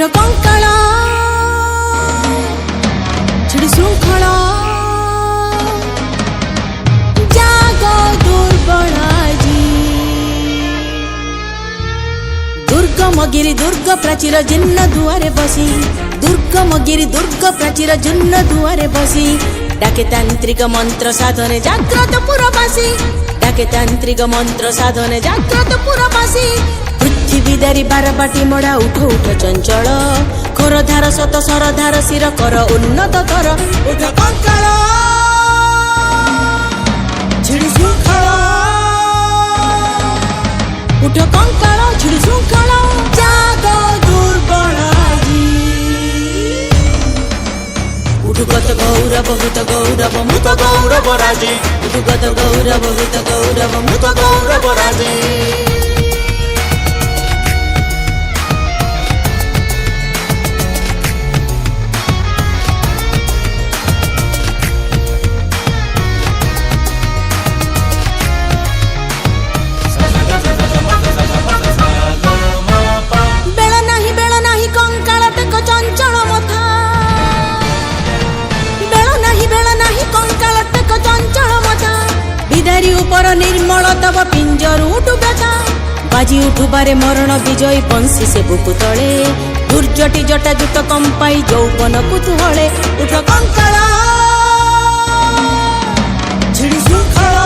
उठ कंकाल छिड़ी श्रृंखल जाग दुर्बलाजी दुर्गमगिरी दुर्ग प्राचीर जिन्न दुआरे बसी दुर्गमगिरी दुर्ग प्राचीर जिन्न दुआरे बसी डाके तांत्रिक मंत्र साधने जाग्रत पुरवासी डाके तांत्रिक मंत्र साधने जाग्रत पुरवासी पृथ्वी दारी बारबाटी मड़ा उठ उठ चंचल खोरधार सत सरधार शिर कर उन्नत कर उठ कंकाल छिड़ी श्रृंखल उठ कंकाल छिड़ी श्रृंखल जाग दुर्बलाजी उठुगत गौरव हुत गौरव मृत गौरव राजी उठुगत गौरव हुत गौरव मृत गौरव राजी निर्मल तब पिंजर उठु व्यथा बाजी उठु बारे मरण विजय बंशी से बुकु तले दुर्जटी जटा जुट कंपाई यौवन कुतूहले उठ कंकाल छिड़ी श्रृंखल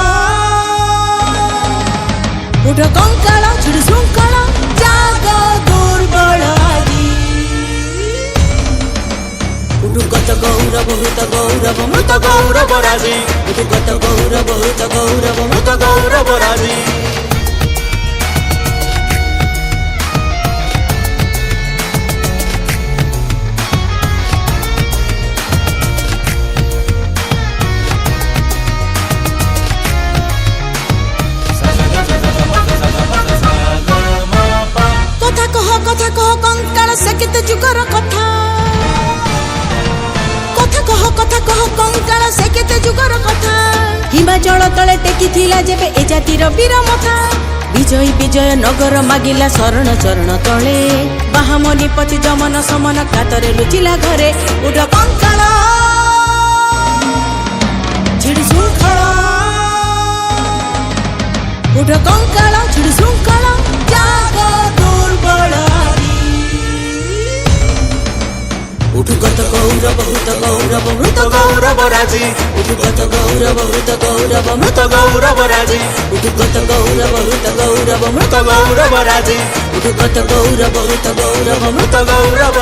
उठ कंकाल छिड़ी श्रृंखल जाग दुर्बलाजी उठुगत गौरव हुत गौरव मृत गौरव राजी उठुगत गौरव हुत गौरव मृत गौरव राजी कथा कह कंकाल से केते जुगर कथा कथा कह कंकाल से केते जुगर कथा हिमाचल तले टेकी थिला जेबे ए जातिर वीर मथा विजय विजय नगर मागिला शरण चरण तले बाहामनी पति जमन समन कातरे लुचिला घरे उठ कंकाल छिड़ी श्रृंखल उठ कंकाल छिड़ी श्रृंखल जाग दुर्बलाजी उठुगत गौरव हुत गौरव मृत गौरव राजी उठुगत गौरव हुत गौरव मृत गौरव राजी उठुगत गौरव हुत गौरव मृत गौरव राजी उठुगत गौरव हुत गौरव मृत गौरव